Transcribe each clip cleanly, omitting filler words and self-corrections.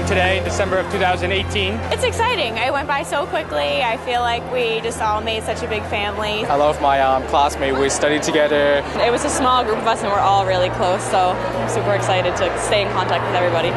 today, December of 2018. It's exciting. It went by so quickly. I feel like we just all made such a big family. I love my classmate. We studied together. It was a small group of us and we're all really close, so I'm super excited to stay in contact with everybody.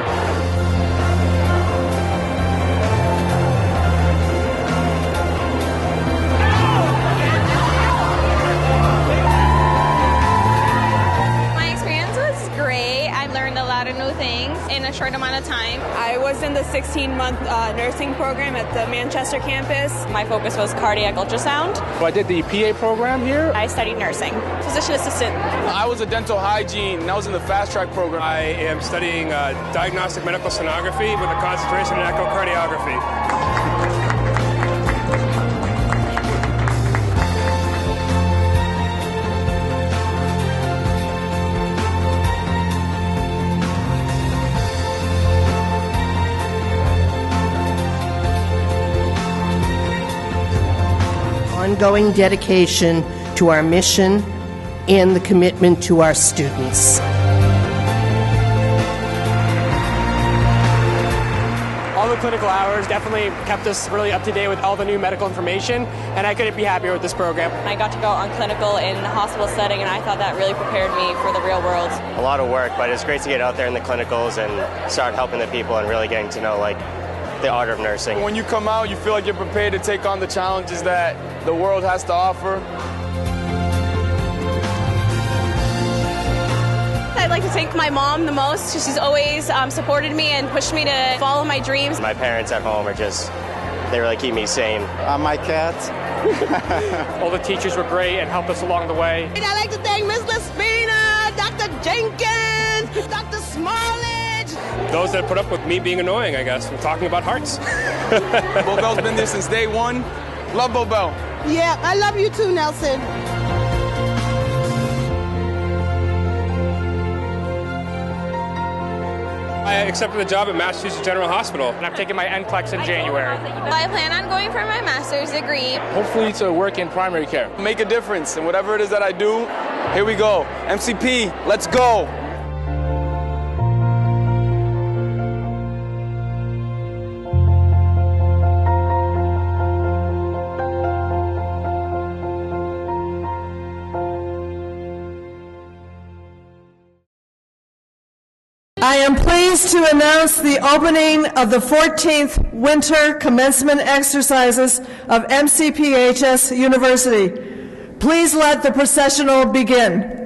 New things in a short amount of time. I was in the 16-month nursing program at the Manchester campus. My focus was cardiac ultrasound. So I did the PA program here. I studied nursing. Physician assistant. I was a dental hygiene and I was in the fast track program. I am studying diagnostic medical sonography with a concentration in echocardiography. Ongoing dedication to our mission and the commitment to our students. All the clinical hours definitely kept us really up to date with all the new medical information, and I couldn't be happier with this program. I got to go on clinical in a hospital setting, and I thought that really prepared me for the real world. A lot of work, but it's great to get out there in the clinicals and start helping the people and really getting to know the art of nursing. When you come out, you feel like you're prepared to take on the challenges that the world has to offer. I'd like to thank my mom the most. She's always supported me and pushed me to follow my dreams. My parents at home they really keep me sane. My cat. All the teachers were great and helped us along the way. And I'd like to thank Ms. Laspina, Dr. Jenkins, Dr. Smallage. Those that put up with me being annoying, I guess. We're talking about hearts. Bobel's been there since day one. Love Bobel. Yeah, I love you too, Nelson. I accepted the job at Massachusetts General Hospital, and I'm taking my NCLEX in January. I plan on going for my master's degree. Hopefully to work in primary care. Make a difference in whatever it is that I do. Here we go. MCP, let's go. I am pleased to announce the opening of the 14th Winter Commencement Exercises of MCPHS University. Please let the processional begin.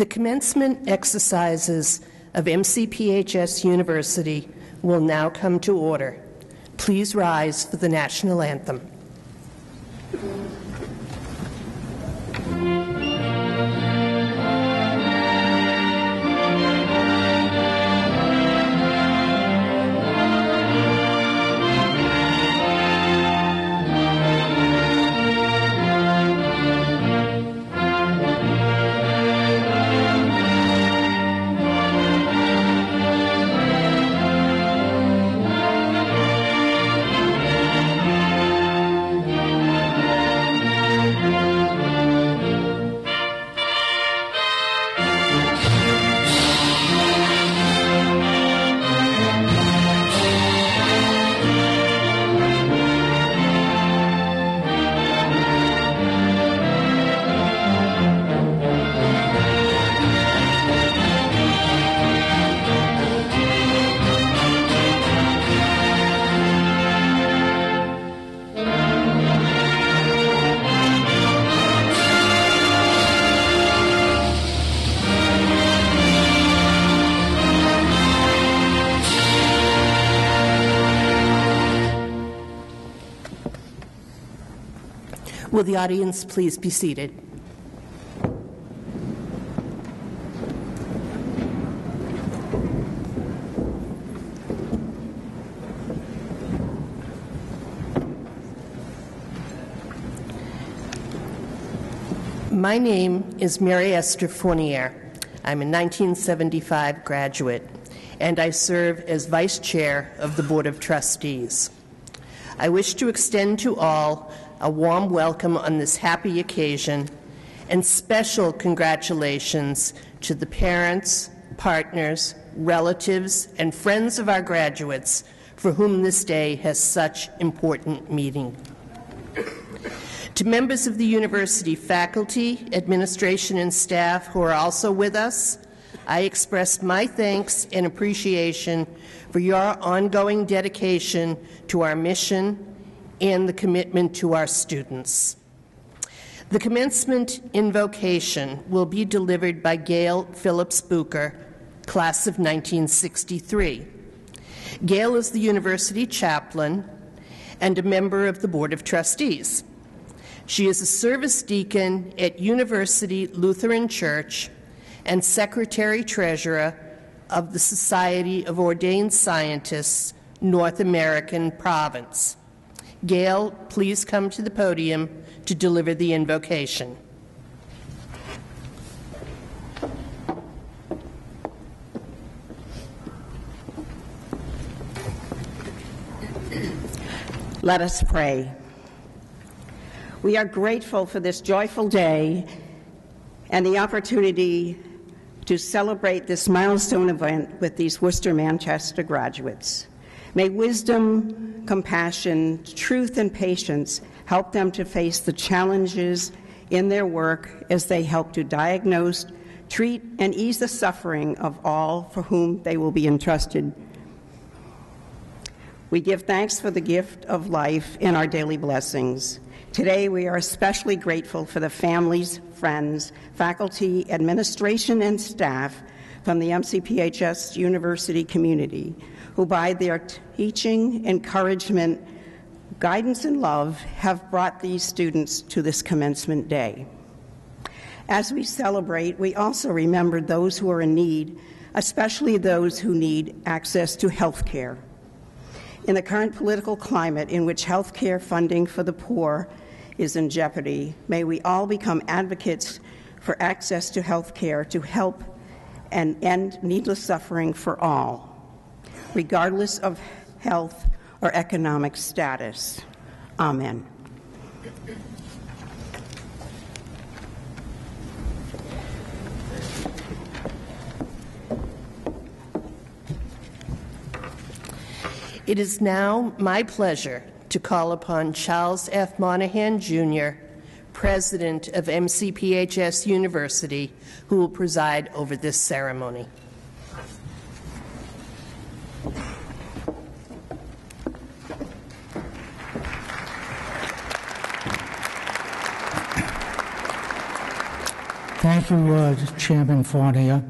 The commencement exercises of MCPHS University will now come to order. Please rise for the national anthem. Will the audience please be seated? My name is Mary Esther Fournier. I'm a 1975 graduate, and I serve as Vice Chair of the Board of Trustees. I wish to extend to all a warm welcome on this happy occasion, and special congratulations to the parents, partners, relatives, and friends of our graduates for whom this day has such important meaning. To members of the university faculty, administration, and staff who are also with us, I express my thanks and appreciation for your ongoing dedication to our mission and the commitment to our students. The commencement invocation will be delivered by Gail Phillips Booker, class of 1963. Gail is the university chaplain and a member of the Board of Trustees. She is a service deacon at University Lutheran Church and secretary-treasurer of the Society of Ordained Scientists, North American Province. Gail, please come to the podium to deliver the invocation. Let us pray. We are grateful for this joyful day and the opportunity to celebrate this milestone event with these Worcester Manchester graduates. May wisdom, compassion, truth, and patience help them to face the challenges in their work as they help to diagnose, treat, and ease the suffering of all for whom they will be entrusted. We give thanks for the gift of life and our daily blessings. Today, we are especially grateful for the families, friends, faculty, administration, and staff from the MCPHS University community who, by their teaching, encouragement, guidance, and love, have brought these students to this commencement day. As we celebrate, we also remember those who are in need, especially those who need access to health care. In the current political climate in which health care funding for the poor is in jeopardy, may we all become advocates for access to health care to help and end needless suffering for all, regardless of health or economic status. Amen. It is now my pleasure to call upon Charles F. Monahan, Jr., President of MCPHS University, who will preside over this ceremony. Thank you, Chairman Fournier.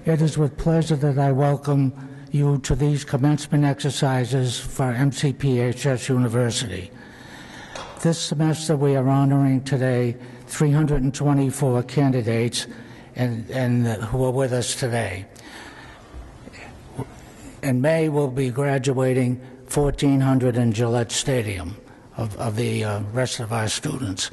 It is with pleasure that I welcome you to these commencement exercises for MCPHS University. This semester we are honoring today 324 candidates and who are with us today. In May, we'll be graduating 1,400 in Gillette Stadium of the rest of our students.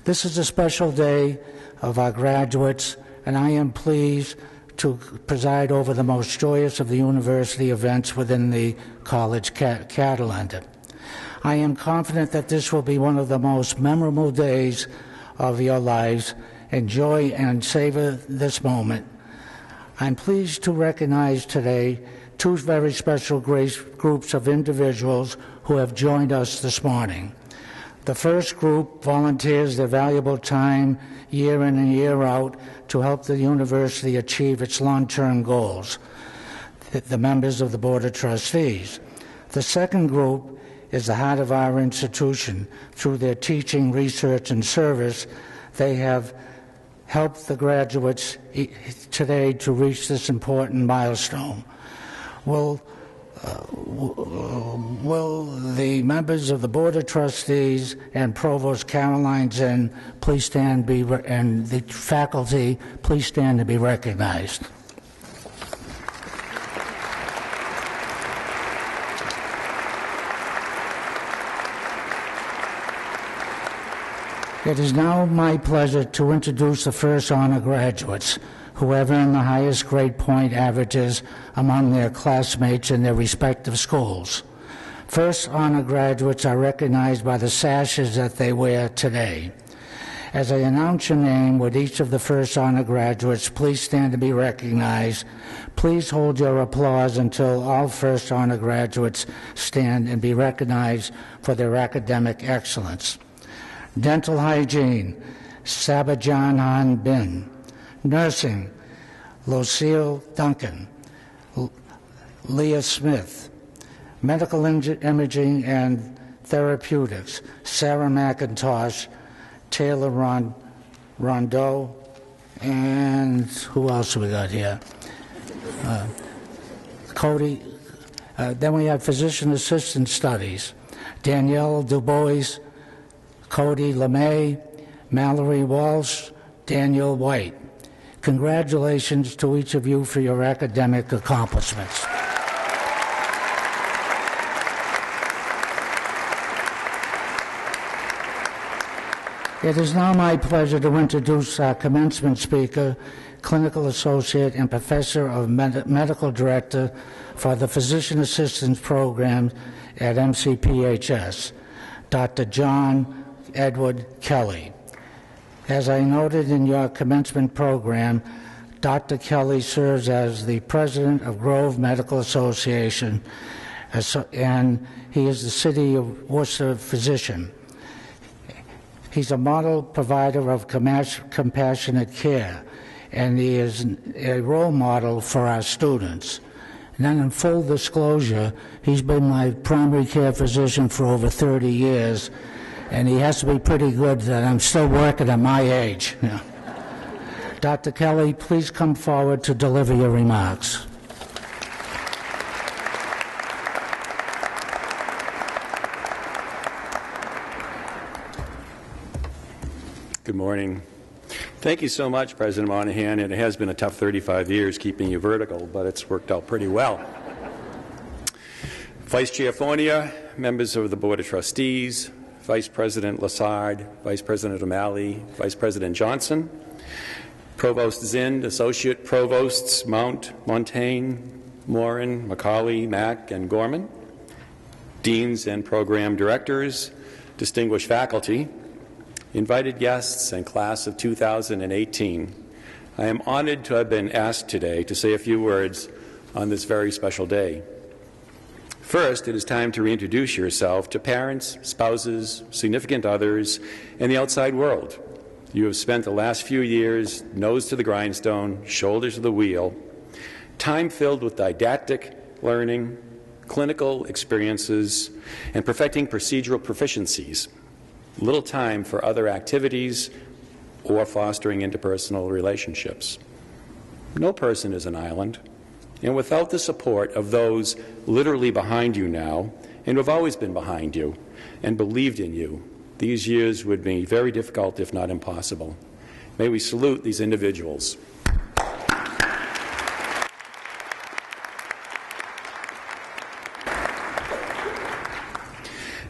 This is a special day of our graduates, and I am pleased to preside over the most joyous of the university events within the college calendar. I am confident that this will be one of the most memorable days of your lives. Enjoy and savor this moment. I'm pleased to recognize today two very special groups of individuals who have joined us this morning. The first group volunteers their valuable time year in and year out to help the university achieve its long-term goals, the members of the Board of Trustees. The second group is the heart of our institution. Through their teaching, research, and service, they have helped the graduates today to reach this important milestone. Will the members of the Board of Trustees and Provost Caroline Zinn please stand and the faculty please stand to be recognized. It is now my pleasure to introduce the first honor graduates who have earned the highest grade point averages among their classmates in their respective schools. First honor graduates are recognized by the sashes that they wear today. As I announce your name, would each of the first honor graduates please stand to be recognized. Please hold your applause until all first honor graduates stand and be recognized for their academic excellence. Dental hygiene, Sabajan Han Bin. Nursing, Lucille Duncan, Leah Smith. Medical imaging and therapeutics, Sarah McIntosh, Taylor Rondeau, and who else we got here? Cody. Then we have physician assistant studies, Danielle DuBois, Cody LeMay, Mallory Walsh, Daniel White. Congratulations to each of you for your academic accomplishments. It is now my pleasure to introduce our commencement speaker, clinical associate and professor of medical director for the physician assistance program at MCPHS, Dr. John Edward Kelly. As I noted in your commencement program, Dr. Kelly serves as the president of Grove Medical Association, and he is the City of Worcester physician. He's a model provider of compassionate care, and he is a role model for our students. And then in full disclosure, he's been my primary care physician for over 30 years, and he has to be pretty good that I'm still working at my age. Yeah. Dr. Kelly, please come forward to deliver your remarks. Good morning. Thank you so much, President Monahan. It has been a tough 35 years keeping you vertical, but it's worked out pretty well. Vice Chair Fournier, members of the Board of Trustees, Vice President Lassard, Vice President O'Malley, Vice President Johnson, Provost Zinn, Associate Provosts Mount, Montaigne, Morin, Macaulay, Mack, and Gorman, Deans and Program Directors, distinguished faculty, invited guests, and class of 2018. I am honored to have been asked today to say a few words on this very special day. First, it is time to reintroduce yourself to parents, spouses, significant others, and the outside world. You have spent the last few years nose to the grindstone, shoulders to the wheel, time filled with didactic learning, clinical experiences, and perfecting procedural proficiencies. Little time for other activities, or fostering interpersonal relationships. No person is an island, and without the support of those literally behind you now, and who have always been behind you and believed in you, these years would be very difficult, if not impossible. May we salute these individuals.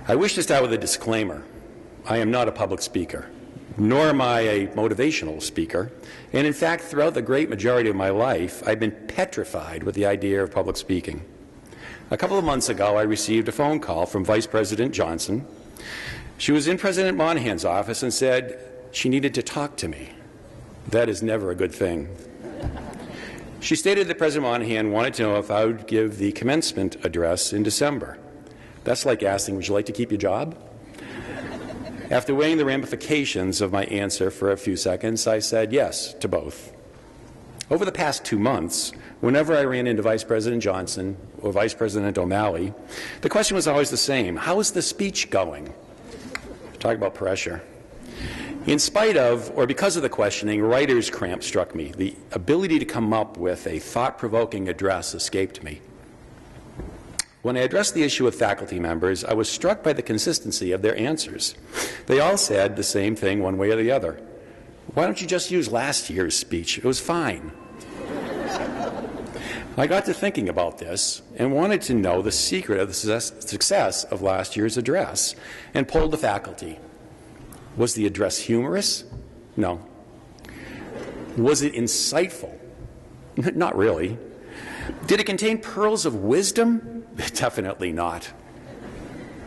I wish to start with a disclaimer. I am not a public speaker, nor am I a motivational speaker. And in fact, throughout the great majority of my life, I've been petrified with the idea of public speaking. A couple of months ago, I received a phone call from Vice President Johnson. She was in President Monahan's office and said she needed to talk to me. That is never a good thing. She stated that President Monahan wanted to know if I would give the commencement address in December. That's like asking, would you like to keep your job? After weighing the ramifications of my answer for a few seconds, I said yes to both. Over the past 2 months, whenever I ran into Vice President Johnson or Vice President O'Malley, the question was always the same. How is the speech going? Talk about pressure. In spite of, or because of the questioning, writer's cramp struck me. The ability to come up with a thought-provoking address escaped me. When I addressed the issue with faculty members, I was struck by the consistency of their answers. They all said the same thing one way or the other. Why don't you just use last year's speech? It was fine. I got to thinking about this and wanted to know the secret of the success of last year's address and polled the faculty. Was the address humorous? No. Was it insightful? Not really. Did it contain pearls of wisdom? Definitely not.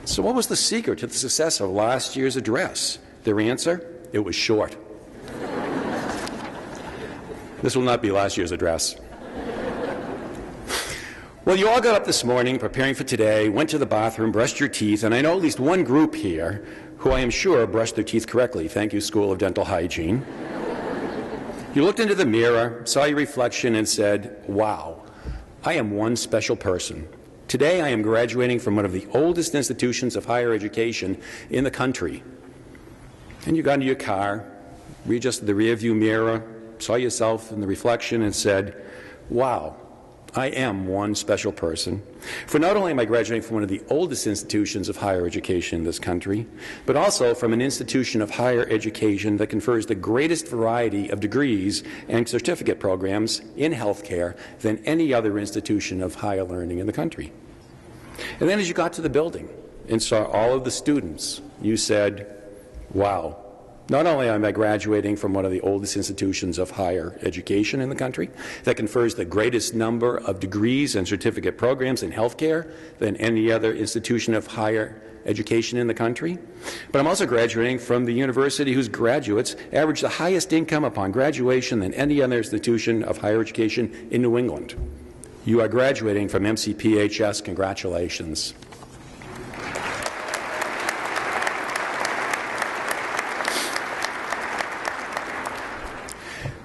So what was the secret to the success of last year's address? Their answer? It was short. This will not be last year's address. Well, you all got up this morning preparing for today, went to the bathroom, brushed your teeth, and I know at least one group here who I am sure brushed their teeth correctly. Thank you, School of Dental Hygiene. You looked into the mirror, saw your reflection, and said, wow, I am one special person. Today I am graduating from one of the oldest institutions of higher education in the country. And you got into your car, readjusted the rearview mirror, saw yourself in the reflection and said, wow, I am one special person. For not only am I graduating from one of the oldest institutions of higher education in this country, but also from an institution of higher education that confers the greatest variety of degrees and certificate programs in healthcare than any other institution of higher learning in the country. And then as you got to the building and saw all of the students, you said, wow, not only am I graduating from one of the oldest institutions of higher education in the country that confers the greatest number of degrees and certificate programs in healthcare than any other institution of higher education in the country, but I'm also graduating from the university whose graduates average the highest income upon graduation than any other institution of higher education in New England. You are graduating from MCPHS. Congratulations.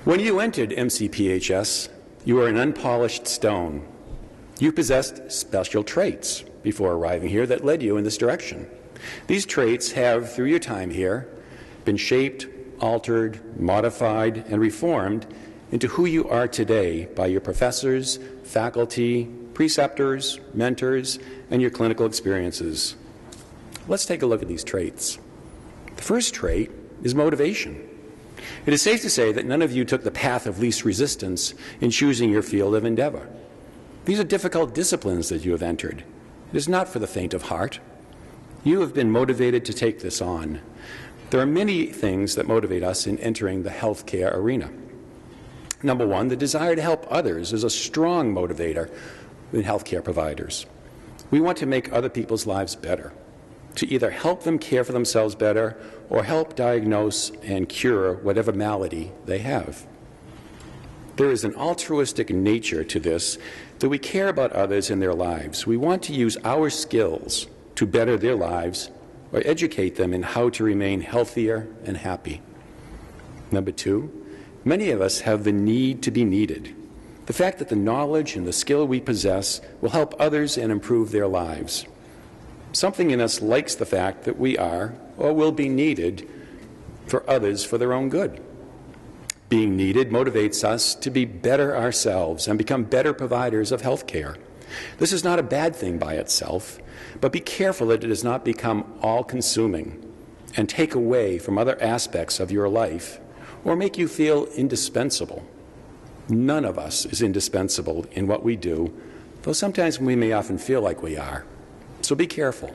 When you entered MCPHS, you were an unpolished stone. You possessed special traits before arriving here that led you in this direction. These traits have, through your time here, been shaped, altered, modified, and reformed into who you are today by your professors, faculty, preceptors, mentors, and your clinical experiences. Let's take a look at these traits. The first trait is motivation. It is safe to say that none of you took the path of least resistance in choosing your field of endeavor. These are difficult disciplines that you have entered. It is not for the faint of heart. You have been motivated to take this on. There are many things that motivate us in entering the healthcare arena. Number one, the desire to help others is a strong motivator in healthcare providers. We want to make other people's lives better, to either help them care for themselves better or help diagnose and cure whatever malady they have. There is an altruistic nature to this, that we care about others and their lives. We want to use our skills to better their lives or educate them in how to remain healthier and happy. Number two, many of us have the need to be needed. The fact that the knowledge and the skill we possess will help others and improve their lives. Something in us likes the fact that we are or will be needed for others for their own good. Being needed motivates us to be better ourselves and become better providers of health care. This is not a bad thing by itself, but be careful that it does not become all-consuming and take away from other aspects of your life or make you feel indispensable. None of us is indispensable in what we do, though sometimes we may often feel like we are. So be careful.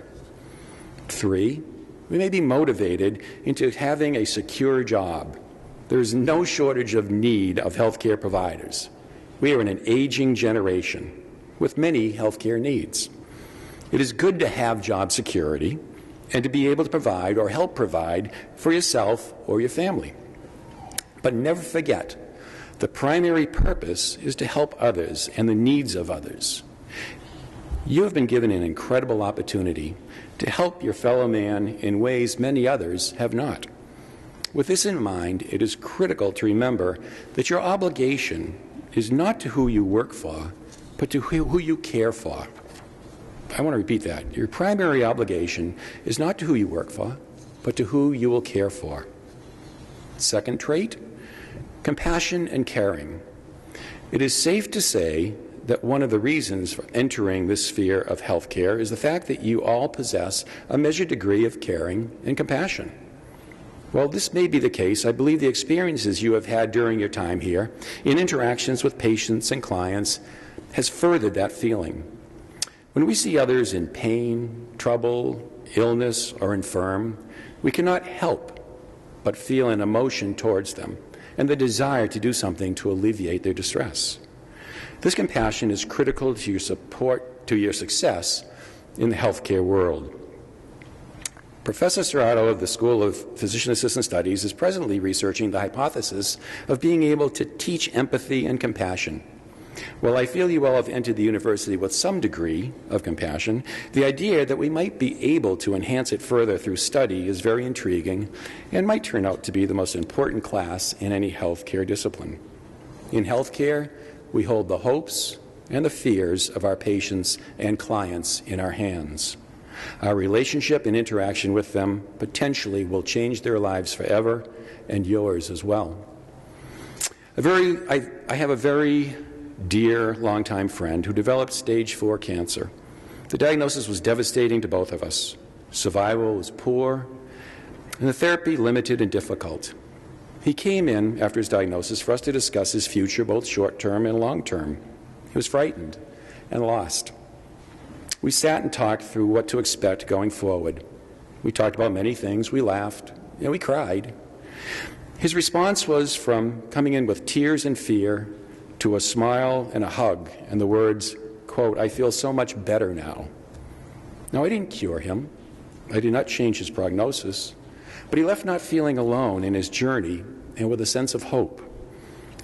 3, we may be motivated into having a secure job. There is no shortage of need of healthcare providers. We are in an aging generation with many healthcare needs. It is good to have job security and to be able to provide or help provide for yourself or your family. But never forget, the primary purpose is to help others and the needs of others. You have been given an incredible opportunity to help your fellow man in ways many others have not. With this in mind, it is critical to remember that your obligation is not to who you work for, but to who you care for. I want to repeat that. Your primary obligation is not to who you work for, but to who you will care for. Second trait, compassion and caring. It is safe to say that one of the reasons for entering this sphere of healthcare is the fact that you all possess a measured degree of caring and compassion. While this may be the case, I believe the experiences you have had during your time here in interactions with patients and clients has furthered that feeling. When we see others in pain, trouble, illness, or infirm, we cannot help but feel an emotion towards them and the desire to do something to alleviate their distress. This compassion is critical to your support, to your success in the healthcare world. Professor Serrato of the School of Physician Assistant Studies is presently researching the hypothesis of being able to teach empathy and compassion. While I feel you all have entered the university with some degree of compassion, the idea that we might be able to enhance it further through study is very intriguing and might turn out to be the most important class in any healthcare discipline. In healthcare, we hold the hopes and the fears of our patients and clients in our hands. Our relationship and interaction with them potentially will change their lives forever, and yours as well. I have a very dear, longtime friend who developed stage 4 cancer. The diagnosis was devastating to both of us. Survival was poor, and the therapy limited and difficult. He came in after his diagnosis for us to discuss his future, both short-term and long-term. He was frightened and lost. We sat and talked through what to expect going forward. We talked about many things. We laughed, and we cried. His response was from coming in with tears and fear to a smile and a hug and the words, quote, "I feel so much better now." Now, I didn't cure him. I did not change his prognosis, but he left not feeling alone in his journey and with a sense of hope.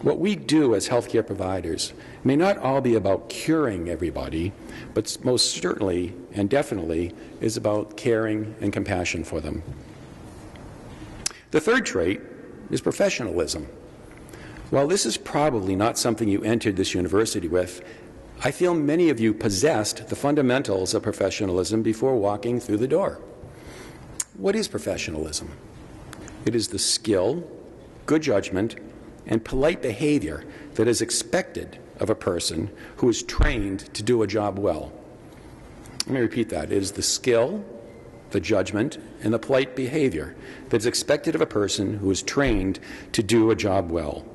What we do as healthcare providers may not all be about curing everybody, but most certainly and definitely is about caring and compassion for them. The third trait is professionalism. While this is probably not something you entered this university with, I feel many of you possessed the fundamentals of professionalism before walking through the door. What is professionalism? It is the skill, good judgment, and polite behavior that is expected of a person who is trained to do a job well. Let me repeat that. It is the skill, the judgment, and the polite behavior that is expected of a person who is trained to do a job well.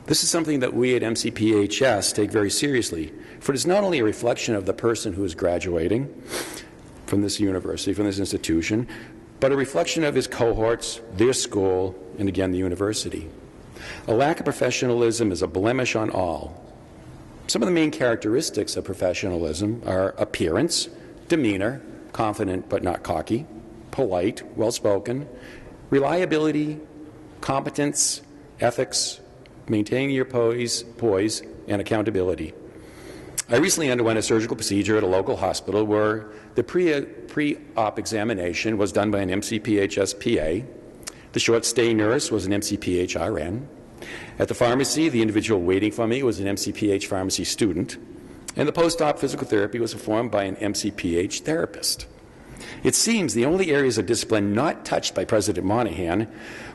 This is something that we at MCPHS take very seriously, for it is not only a reflection of the person who is graduating from this university, from this institution, but a reflection of his cohorts, their school, and again, the university. A lack of professionalism is a blemish on all. Some of the main characteristics of professionalism are appearance, demeanor, confident but not cocky, polite, well-spoken, reliability, competence, ethics, maintaining your poise, and accountability. I recently underwent a surgical procedure at a local hospital where the pre-op examination was done by an MCPHS PA. The short-stay nurse was an MCPH RN. At the pharmacy, the individual waiting for me was an MCPH pharmacy student, and the post-op physical therapy was performed by an MCPH therapist. It seems the only areas of discipline not touched by President Moynihan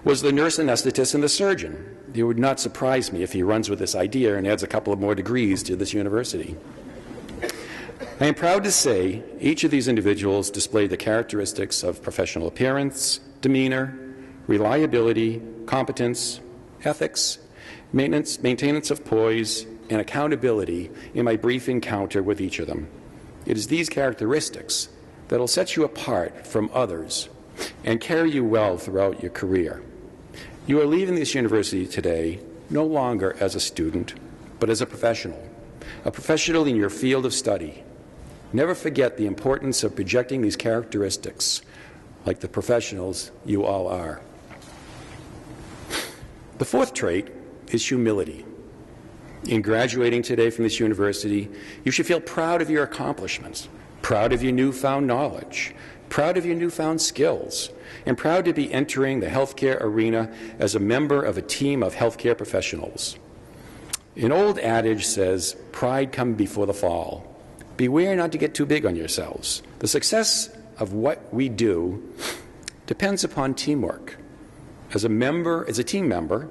was the nurse anesthetist and the surgeon. It would not surprise me if he runs with this idea and adds a couple of more degrees to this university. I am proud to say each of these individuals displayed the characteristics of professional appearance, demeanor, reliability, competence, ethics, maintenance of poise, and accountability in my brief encounter with each of them. It is these characteristics that will set you apart from others and carry you well throughout your career. You are leaving this university today no longer as a student, but as a professional in your field of study. Never forget the importance of projecting these characteristics like the professionals you all are. The fourth trait is humility. In graduating today from this university, you should feel proud of your accomplishments, proud of your newfound knowledge, proud of your newfound skills, and proud to be entering the healthcare arena as a member of a team of healthcare professionals. An old adage says, pride comes before the fall. Beware not to get too big on yourselves. The success of what we do depends upon teamwork. As a team member,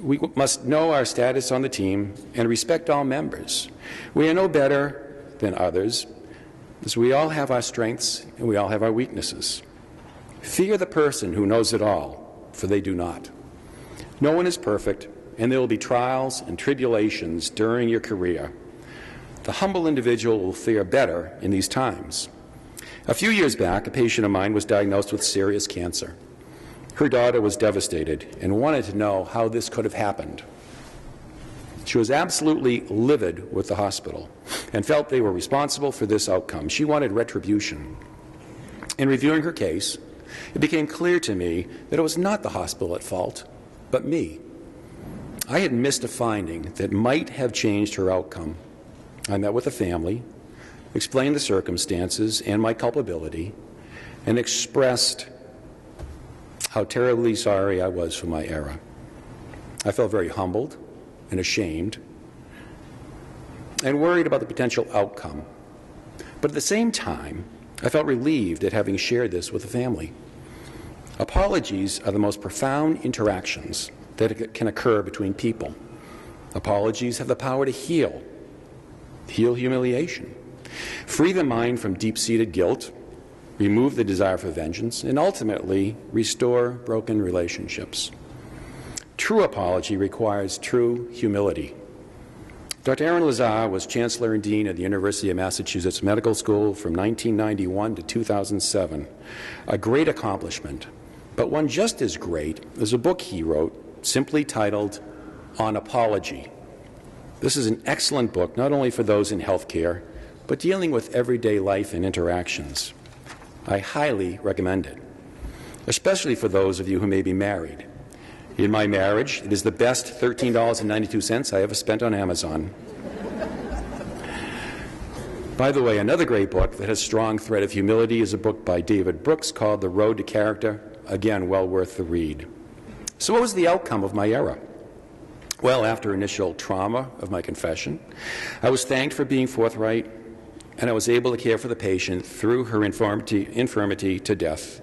we must know our status on the team and respect all members. We are no better than others, as we all have our strengths and we all have our weaknesses. Fear the person who knows it all, for they do not. No one is perfect, and there will be trials and tribulations during your career. The humble individual will fare better in these times. A few years back, a patient of mine was diagnosed with serious cancer. Her daughter was devastated and wanted to know how this could have happened. She was absolutely livid with the hospital and felt they were responsible for this outcome. She wanted retribution. In reviewing her case, it became clear to me that it was not the hospital at fault, but me. I had missed a finding that might have changed her outcome. I met with the family, explained the circumstances and my culpability, and expressed how terribly sorry I was for my error. I felt very humbled and ashamed and worried about the potential outcome. But at the same time, I felt relieved at having shared this with the family. Apologies are the most profound interactions that can occur between people. Apologies have the power to heal humiliation, free the mind from deep-seated guilt, remove the desire for vengeance, and ultimately restore broken relationships. True apology requires true humility. Dr. Aaron Lazar was Chancellor and Dean at the University of Massachusetts Medical School from 1991 to 2007. A great accomplishment, but one just as great is a book he wrote simply titled On Apology. This is an excellent book, not only for those in healthcare, but dealing with everyday life and interactions. I highly recommend it, especially for those of you who may be married. In my marriage, it is the best $13.92 I ever spent on Amazon. By the way, another great book that has a strong thread of humility is a book by David Brooks called The Road to Character. Again, well worth the read. So what was the outcome of my error? Well, after initial trauma of my confession, I was thanked for being forthright, and I was able to care for the patient through her infirmity to death.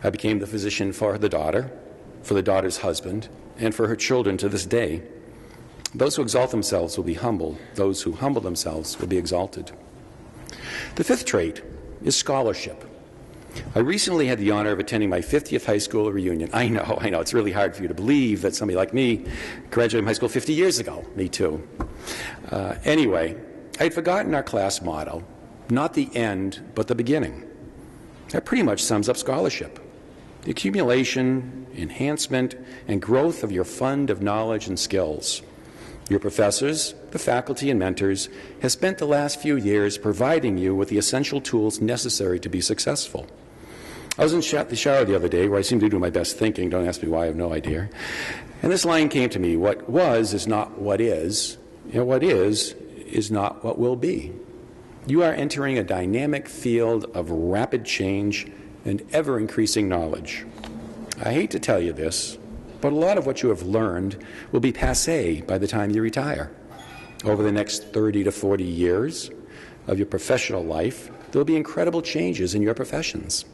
I became the physician for the daughter, for the daughter's husband, and for her children to this day. Those who exalt themselves will be humbled. Those who humble themselves will be exalted. The fifth trait is scholarship. I recently had the honor of attending my 50th high school reunion. I know, it's really hard for you to believe that somebody like me graduated from high school 50 years ago. Me too. Anyway, I had forgotten our class motto, not the end, but the beginning. That pretty much sums up scholarship. The accumulation, enhancement, and growth of your fund of knowledge and skills. Your professors, the faculty, and mentors have spent the last few years providing you with the essential tools necessary to be successful. I was in the shower the other day, where I seem to do my best thinking. Don't ask me why, I have no idea. And this line came to me: what was is not what is, and what is not what will be. You are entering a dynamic field of rapid change and ever-increasing knowledge. I hate to tell you this, but a lot of what you have learned will be passé by the time you retire. Over the next 30 to 40 years of your professional life, There will be incredible changes in your professions.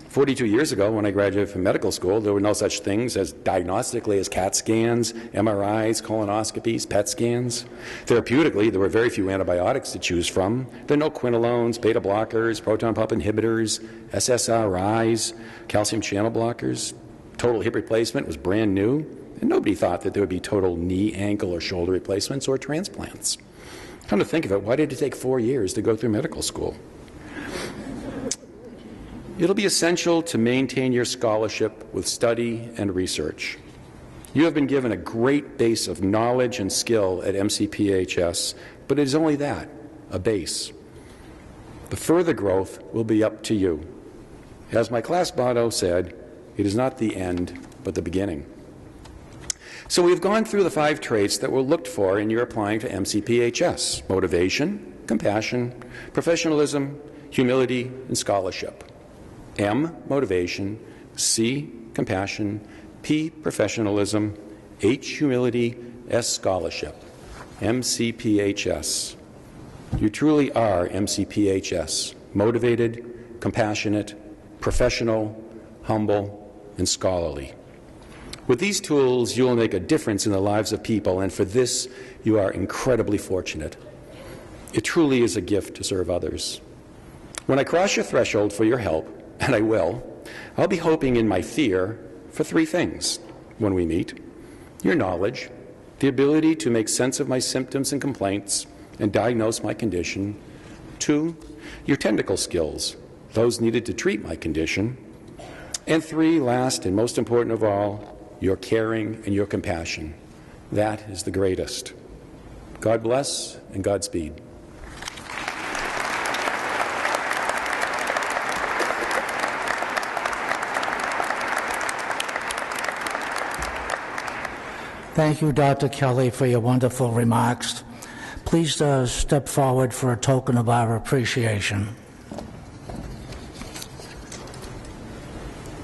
42 years ago, when I graduated from medical school, there were no such things as diagnostically as CAT scans, MRIs, colonoscopies, PET scans. Therapeutically, there were very few antibiotics to choose from. There are no quinolones, beta blockers, proton pump inhibitors, SSRIs, calcium channel blockers. Total hip replacement was brand new, and nobody thought that there would be total knee, ankle, or shoulder replacements or transplants. Come to think of it, why did it take 4 years to go through medical school? It'll be essential to maintain your scholarship with study and research. You have been given a great base of knowledge and skill at MCPHS, but it is only that, a base. The further growth will be up to you. As my class motto said, it is not the end, but the beginning. So we've gone through the 5 traits that were looked for in your applying to MCPHS: motivation, compassion, professionalism, humility, and scholarship. M, motivation, C, compassion, P, professionalism, H, humility, S, scholarship. MCPHS. You truly are MCPHS, motivated, compassionate, professional, humble, and scholarly. With these tools, you will make a difference in the lives of people, and for this, you are incredibly fortunate. It truly is a gift to serve others. When I cross your threshold for your help, and I will, I'll be hoping in my fear for 3 things when we meet: your knowledge, the ability to make sense of my symptoms and complaints and diagnose my condition; 2, your technical skills, those needed to treat my condition; and 3, last and most important of all, your caring and your compassion. That is the greatest. God bless and Godspeed. Thank you, Dr. Kelly, for your wonderful remarks. Please step forward for a token of our appreciation.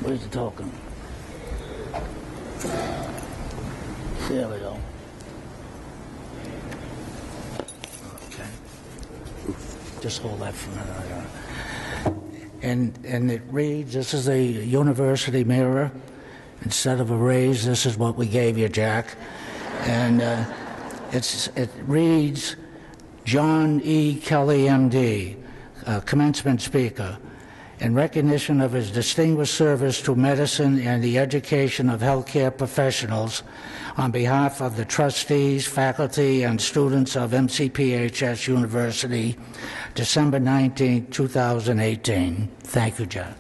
Where's the token? There we go. Okay. Just hold that for a minute. And it reads, this is a university mirror. Instead of a raise, this is what we gave you, Jack. And it reads, John E. Kelly, MD, commencement speaker. In recognition of his distinguished service to medicine and the education of healthcare professionals, on behalf of the trustees, faculty, and students of MCPHS University, December 19, 2018. Thank you, Jack.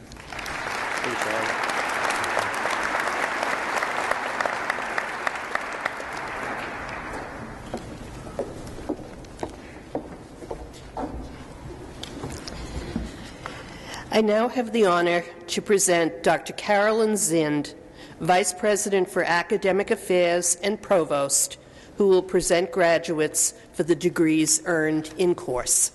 I now have the honor to present Dr. Carolyn Zind, Vice President for Academic Affairs and Provost, who will present graduates for the degrees earned in course.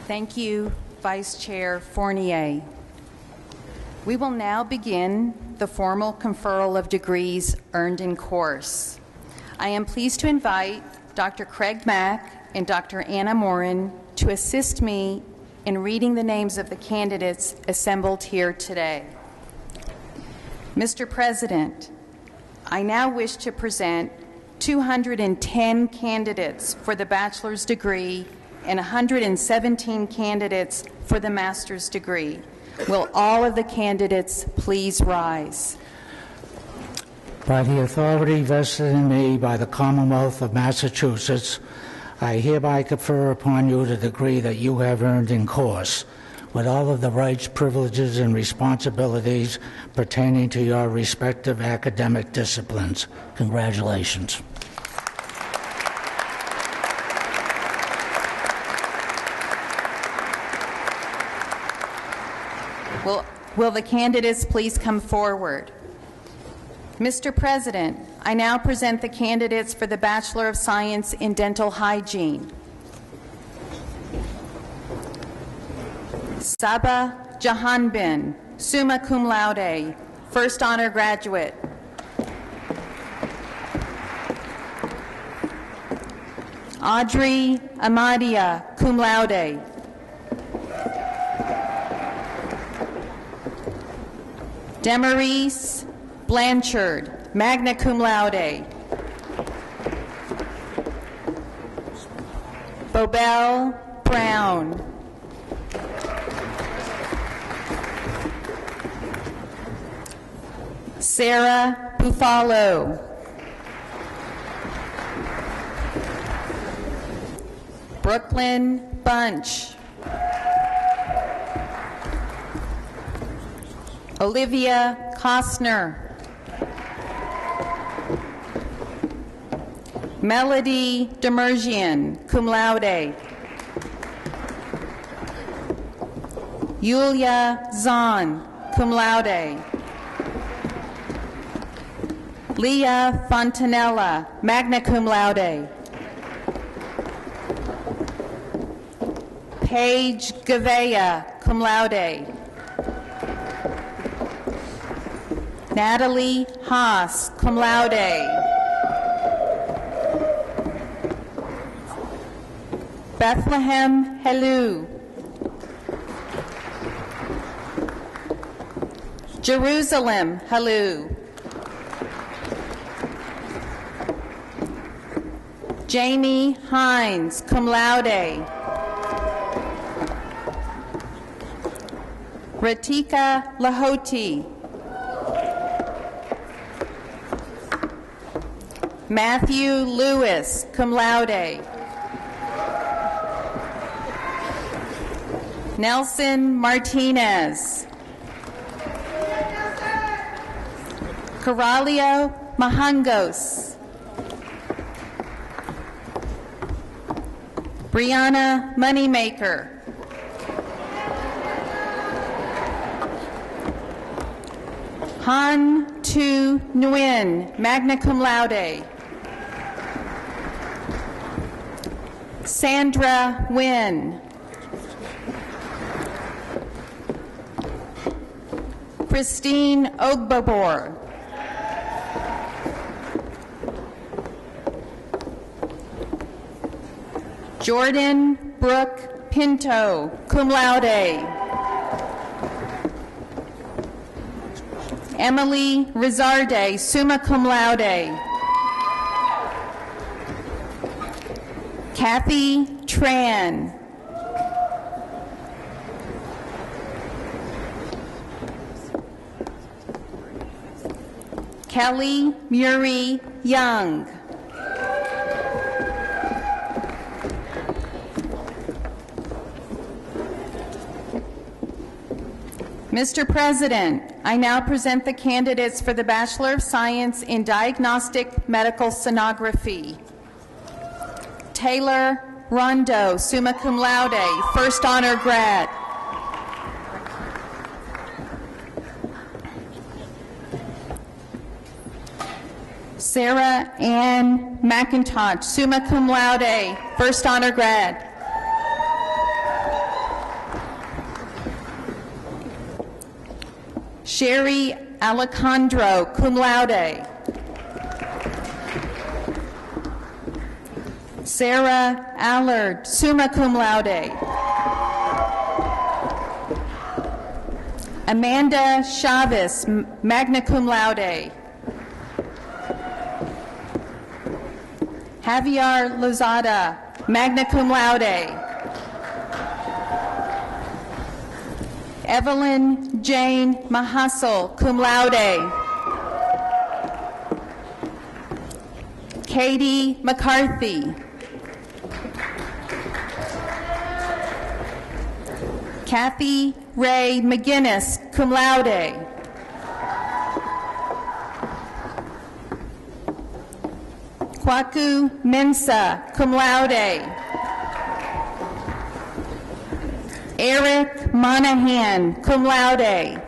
Thank you, Vice Chair Fournier. We will now begin the formal conferral of degrees earned in course. I am pleased to invite Dr. Craig Mack and Dr. Anna Morin to assist me in reading the names of the candidates assembled here today. Mr. President, I now wish to present 210 candidates for the bachelor's degree and 117 candidates for the master's degree. Will all of the candidates please rise? By the authority vested in me by the Commonwealth of Massachusetts, I hereby confer upon you the degree that you have earned in course, with all of the rights, privileges, and responsibilities pertaining to your respective academic disciplines. Congratulations. Will the candidates please come forward? Mr. President, I now present the candidates for the Bachelor of Science in Dental Hygiene. Saba Jahanbin, summa cum laude, first honor graduate. Audrey Amadia, cum laude. Demarise Blanchard, magna cum laude. Bobel Brown. Sarah Buffalo. Brooklyn Bunch. Olivia Costner. Melody Demerjian, cum laude. Yulia Zahn, cum laude. Leah Fontanella, magna cum laude. Paige Gavea, cum laude. Natalie Haas, cum laude. Bethlehem Helu. Jerusalem Helu. Jamie Hines, cum laude. Ratika Lahoti. Matthew Lewis, cum laude. Nelson Martinez. Corralio Mahangos. Brianna Moneymaker. Han Tu Nguyen, magna cum laude. Sandra Nguyen. Christine Ogbobor. Jordan Brooke Pinto, cum laude. Emily Rizarde, summa cum laude. Kathy Tran. Kelly Murray Young. Mr. President, I now present the candidates for the Bachelor of Science in Diagnostic Medical Sonography. Taylor Rondo, summa cum laude, first honor grad. Sarah Ann McIntosh, summa cum laude, first honor grad. Sherry Alejandro, cum laude. Sarah Allard, summa cum laude. Amanda Chavez, magna cum laude. Javier Lozada, magna cum laude. Evelyn Jane Mahassel, cum laude. Katie McCarthy. Kathy Ray McGinnis, cum laude. Kwaku Mensah, cum laude. Eric Monahan, cum laude.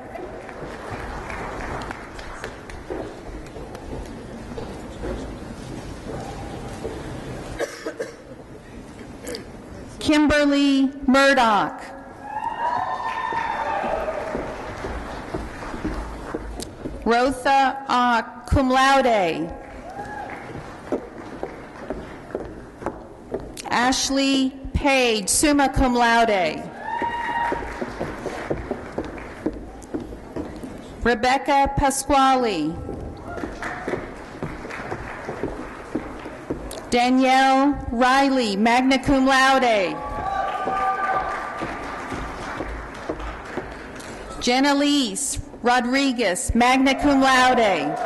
Kimberly Murdoch. Rotha Ock, cum laude. Ashley Page, summa cum laude. Rebecca Pasquale. Danielle Riley, magna cum laude. Jenalise Rodriguez, magna cum laude.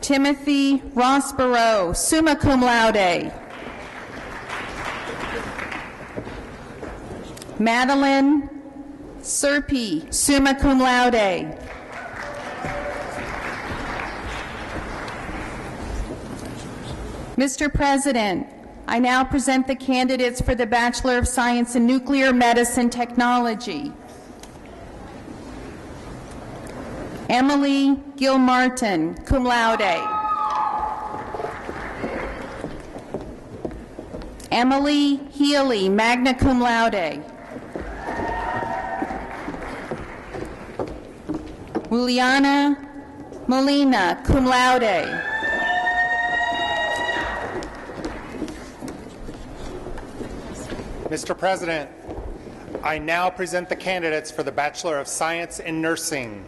Timothy Rossborough, summa cum laude. Madeline Serpi, summa cum laude. Mr. President, I now present the candidates for the Bachelor of Science in Nuclear Medicine Technology. Emily Gilmartin, cum laude. Emily Healy, magna cum laude. Juliana Molina, cum laude. Mr. President, I now present the candidates for the Bachelor of Science in Nursing.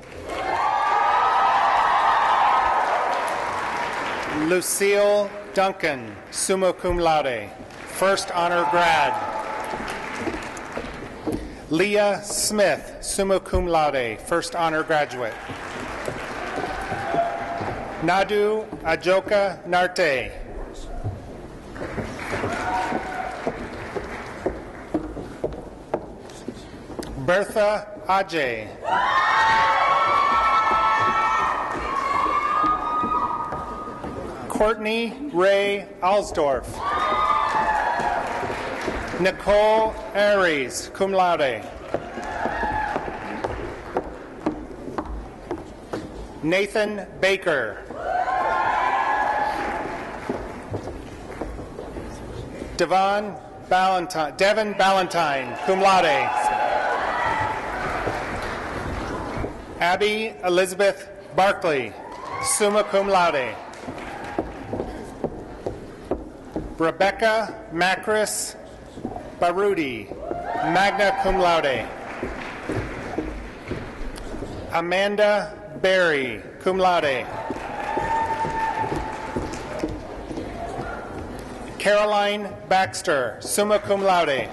Lucille Duncan, summa cum laude, first honor grad. Leah Smith, summa cum laude, first honor graduate. Nadu Ajoka Narte. Bertha Ajay. Courtney Ray Alsdorf. Nicole Aries, cum laude. Nathan Baker. Devin Ballantyne, cum laude. Abby Elizabeth Barkley, summa cum laude. Rebecca Macris Barudi, magna cum laude. Amanda Berry, cum laude. Caroline Baxter, summa cum laude.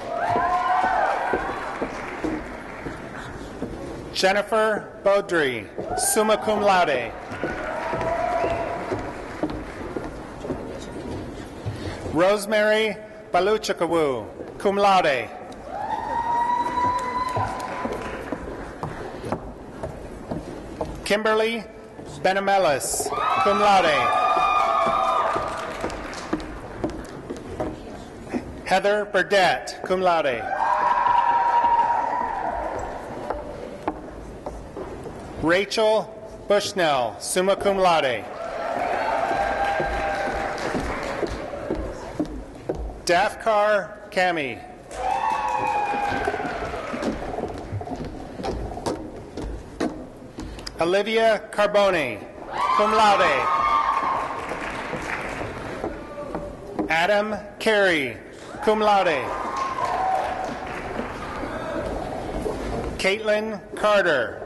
Jennifer Beaudry, summa cum laude. Rosemary Baluchikawu, cum laude. Kimberly Benamelis, cum laude. Heather Burdett, cum laude. Rachel Bushnell, summa cum laude. Dafkar Kami. Olivia Carbone, cum laude. Adam Carey, cum laude. Caitlin Carter.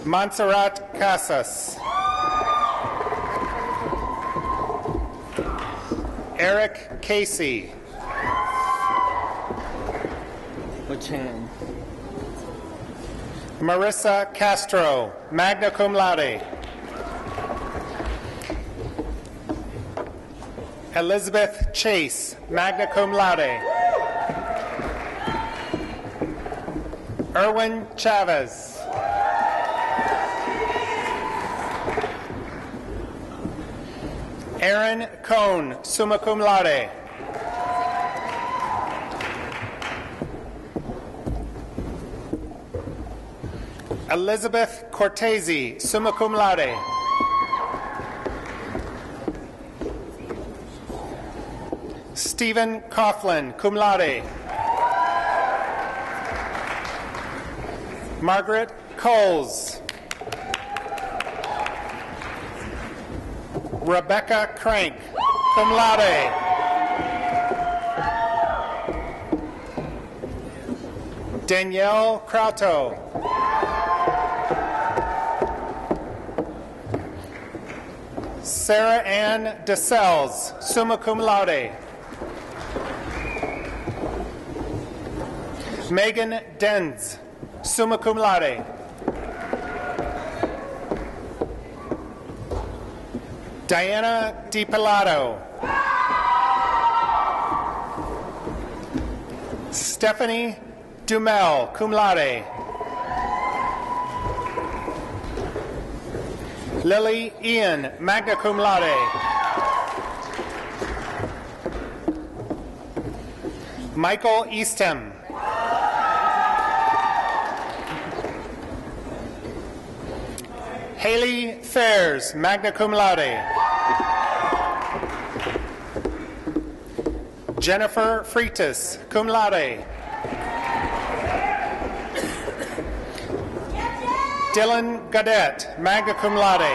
Montserrat Casas. Eric Casey. Marissa Castro, magna cum laude. Elizabeth Chase, magna cum laude. Erwin Chavez. Aaron Cohn, summa cum laude. Elizabeth Cortese, summa cum laude. Stephen Coughlin, cum laude. Margaret Coles. Rebecca Crank, cum laude. Danielle Krauto. Sarah Ann DeSelles, summa cum laude. Megan Denz, summa cum laude. Diana DiPilato. Stephanie Dumel, cum laude. Lily Ian, magna cum laude. Michael Eastham. Haley Fairs, magna cum laude. Jennifer Freitas, cum laude. Dylan Gadet, magna cum laude.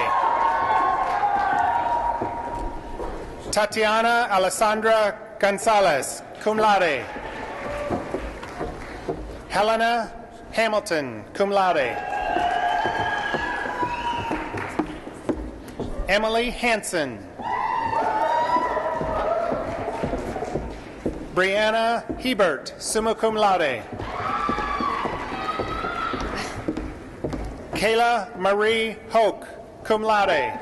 Tatiana Alessandra Gonzalez, cum laude. Helena Hamilton, cum laude. Emily Hansen. Brianna Hebert, summa cum laude. Kayla Marie Hoke, cum laude.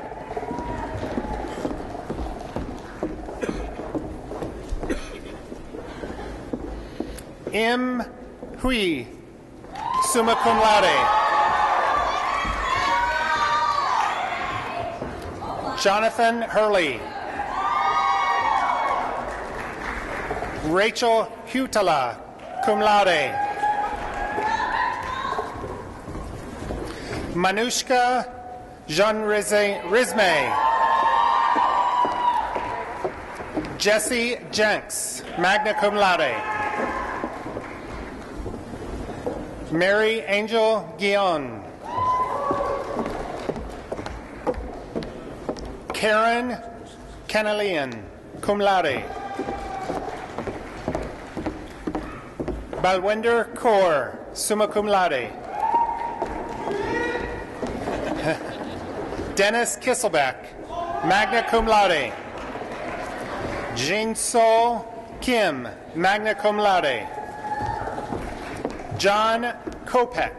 M. Hui, summa cum laude. Jonathan Hurley. Rachel Hutala, cum laude. Manushka Jean Rizme. Jesse Jenks, magna cum laude. Mary Angel Guion. Karen Canalian, cum laude. Balwinder Kaur, summa cum laude. Dennis Kisselbeck, magna cum laude. Jin So Kim, magna cum laude. John Kopek.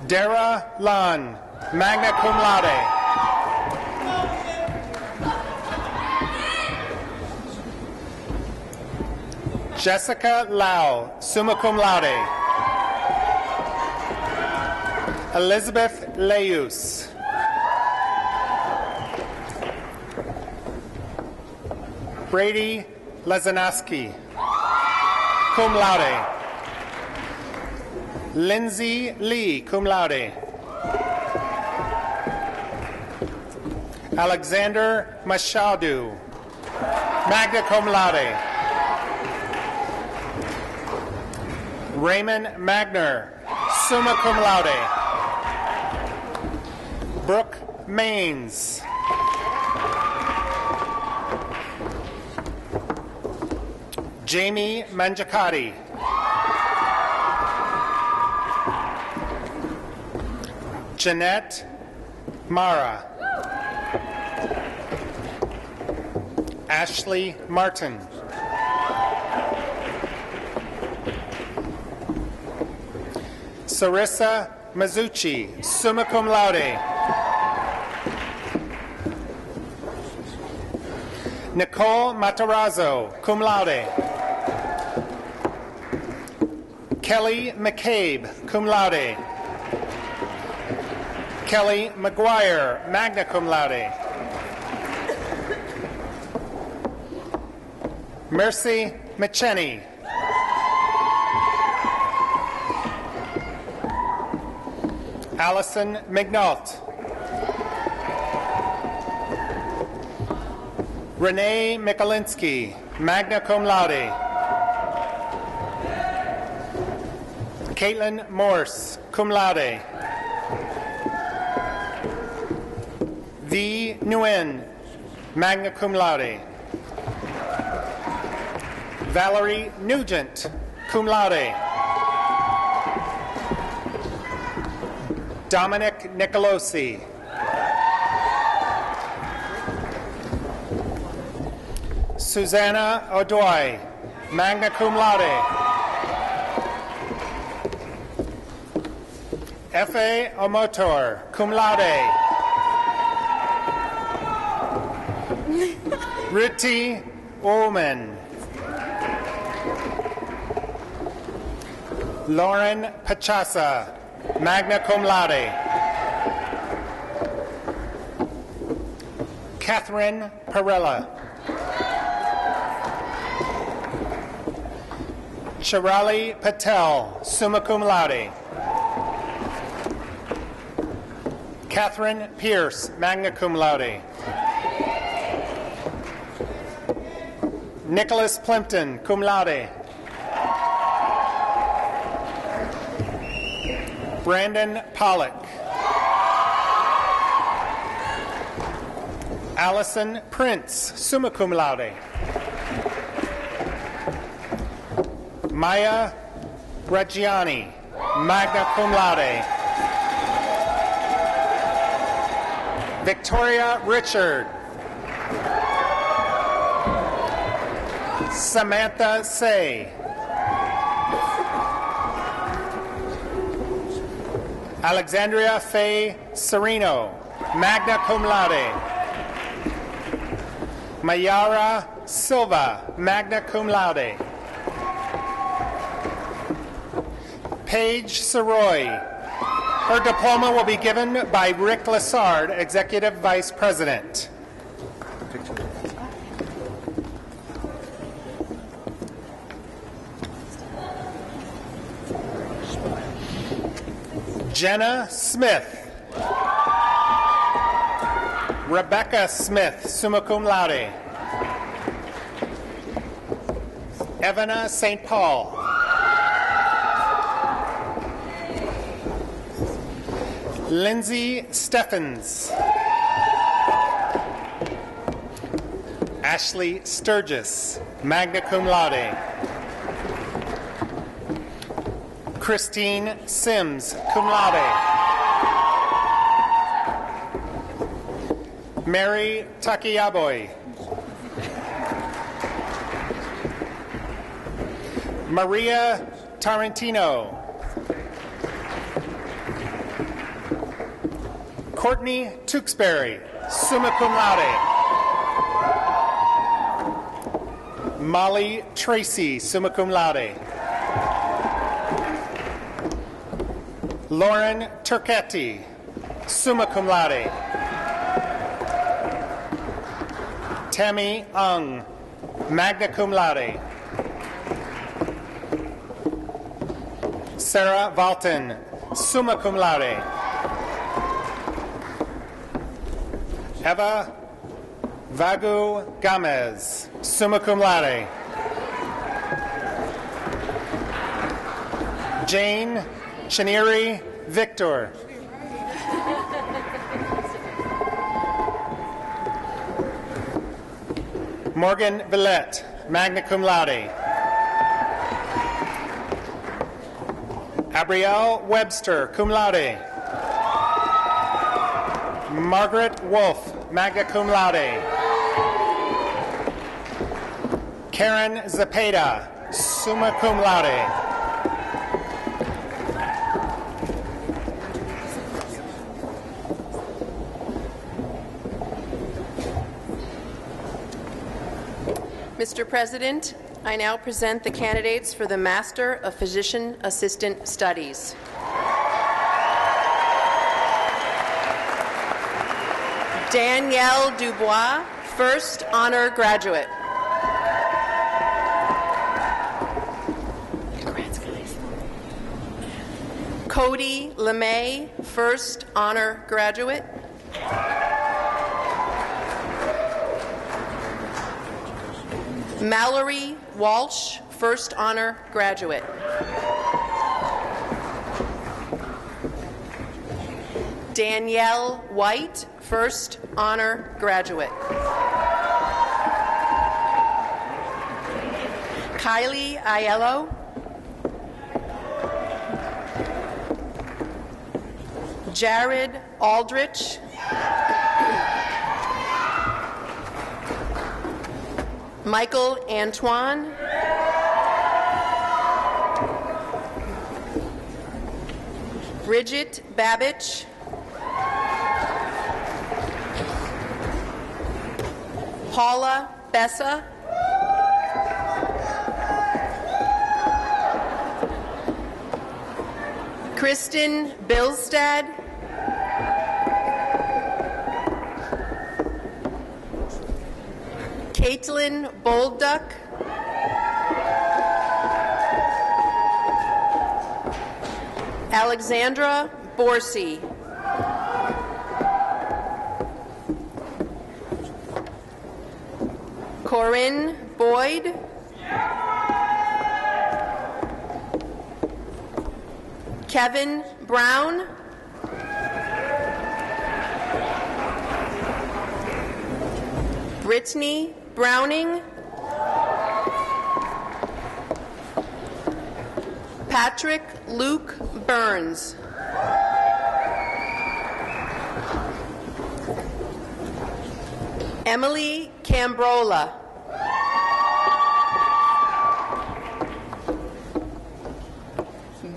Dara Lan, magna cum laude. Jessica Lau, summa cum laude. Elizabeth Leus. Brady Lezanaski, cum laude. Lindsay Lee, cum laude. Alexander Machado, magna cum laude. Raymond Magner, summa cum laude. Brooke Maines. Jamie Mangiacati. Jeanette Mara. Ashley Martin. Sarissa Mazzucci, summa cum laude. Nicole Matarazzo, cum laude. Kelly McCabe, cum laude. Kelly McGuire, magna cum laude. Mercy McCheney. Allison McNault. Renee Mikulinski, magna cum laude. Caitlin Morse, cum laude. V. Nguyen, magna cum laude. Valerie Nugent, cum laude. Dominic Nicolosi. Susanna Odoy, magna cum laude. F.A. Omotor, cum laude. Ritti Ullman. Lauren Pachasa, magna cum laude. Catherine Perella. Shirali Patel, summa cum laude. Catherine Pierce, magna cum laude. Nicholas Plimpton, cum laude. Brandon Pollock. Allison Prince, summa cum laude. Maya Reggiani, magna cum laude. Victoria Richard. Samantha Say. Alexandria Faye Sereno, magna cum laude. Mayara Silva, magna cum laude. Paige Saroy. Her diploma will be given by Rick Lassard, Executive Vice President. Jenna Smith. Rebecca Smith, summa cum laude. Evana St. Paul. Lindsay Steffens. Ashley Sturgis, magna cum laude. Christine Sims, cum laude. Mary Takiyaboy. Maria Tarantino. Courtney Tewksbury, summa cum laude. Molly Tracy, summa cum laude. Lauren Turketti, summa cum laude. Tammy Ung, magna cum laude. Sarah Valton, summa cum laude. Eva Vagu Gamez, summa cum laude. Jane Chaniri Victor. Morgan Villette, magna cum laude. Abrielle Webster, cum laude. Margaret Wolf, magna cum laude. Karen Zapata, summa cum laude. Mr. President, I now present the candidates for the Master of Physician Assistant Studies. Danielle Dubois, first honor graduate. Cody LeMay, first honor graduate. Mallory Walsh, first honor graduate. Danielle White, first honor graduate. Kylie Aiello. Jared Aldrich. Michael Antoine. Bridget Babbage. Paula Bessa. Kristen Bilstad. Caitlin Bolduck. Alexandra Borsey. Corinne Boyd. Kevin Brown. Brittany Browning. Patrick Luke Burns. Emily Cambrola.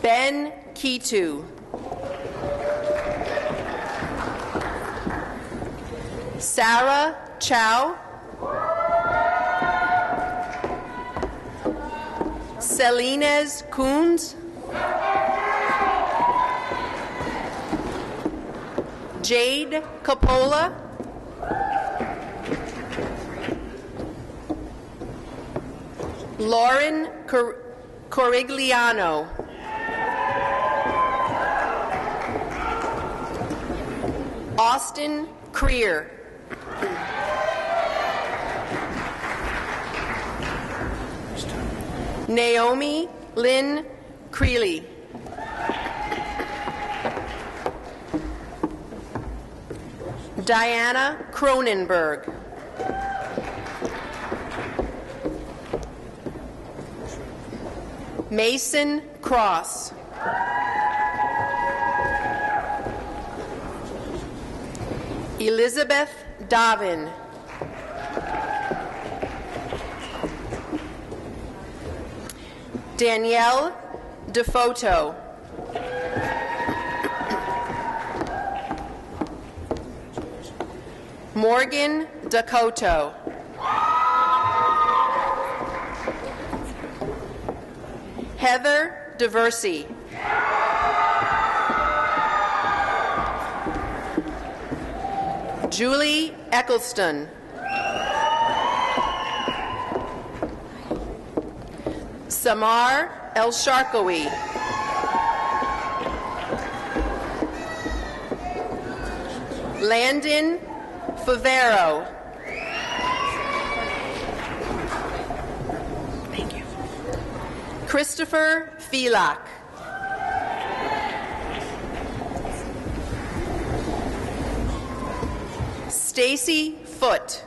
Ben Kitu. Sarah Chow. Selines Coons. Jade Coppola. Lauren Corigliano. Austin Creer. Naomi Lynn Creeley. Diana Cronenberg. Mason Cross. Elizabeth Davin. Danielle DeFoto. Morgan Dakoto. Heather DeVersey. Julie Eccleston. Samar El-Sharkawi. Landon Favero. Thank you. Christopher Filak. Stacy Foote.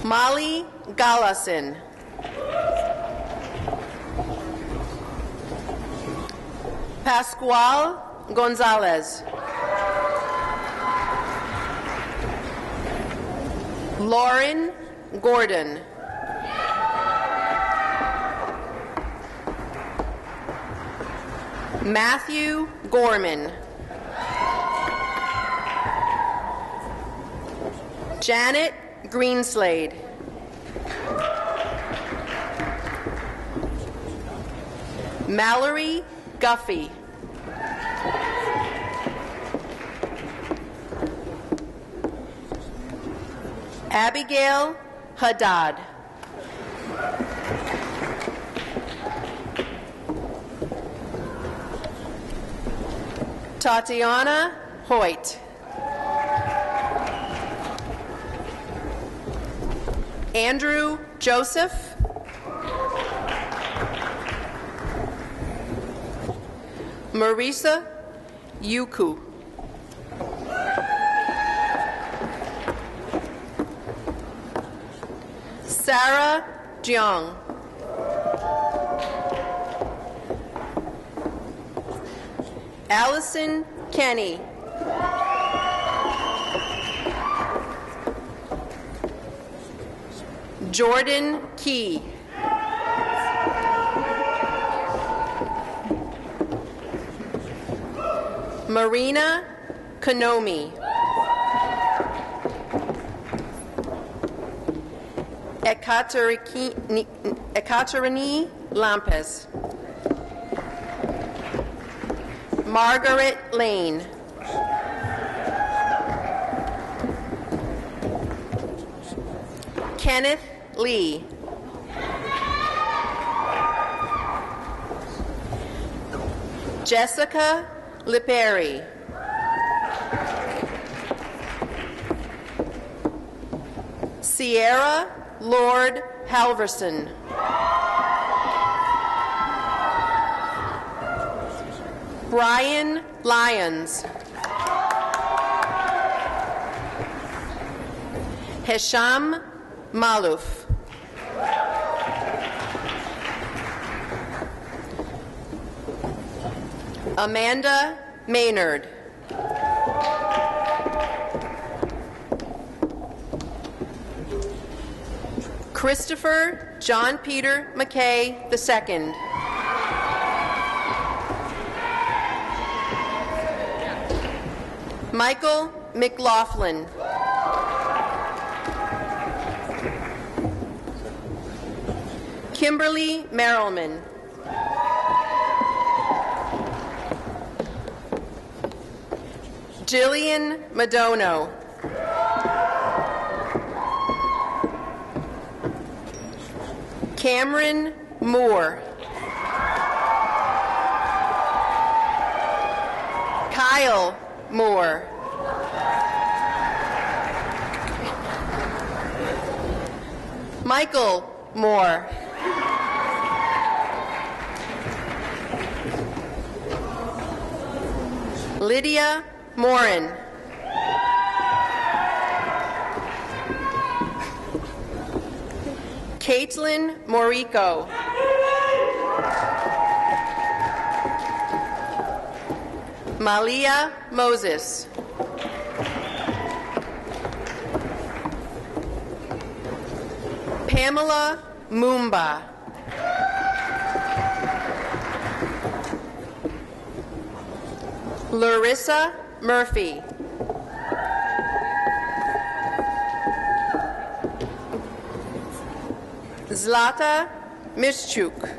Molly Gallason. Pascual Gonzalez. Lauren Gordon. Matthew Gorman. Janet Greenslade. Mallory Guffey. Abigail Haddad. Tatiana Hoyt. Andrew Joseph. Marisa Yuku. Sarah Jiang. Allison Kenny. Jordan Key. Marina Konomi. Ekaterini Lampes. Margaret Lane. Kenneth Lee. Jessica Liperi. Sierra Lord Halverson. Brian Lyons. Hesham Maluf. Amanda Maynard. Christopher John Peter McKay II. Michael McLaughlin. Kimberly Merrillman. Jillian Madono. Cameron Moore. Kyle Moore. Michael Moore. Lydia Morin. Caitlin Morico. Malia Moses. Pamela Mumba. Larissa Murphy. Zlata Mischuk.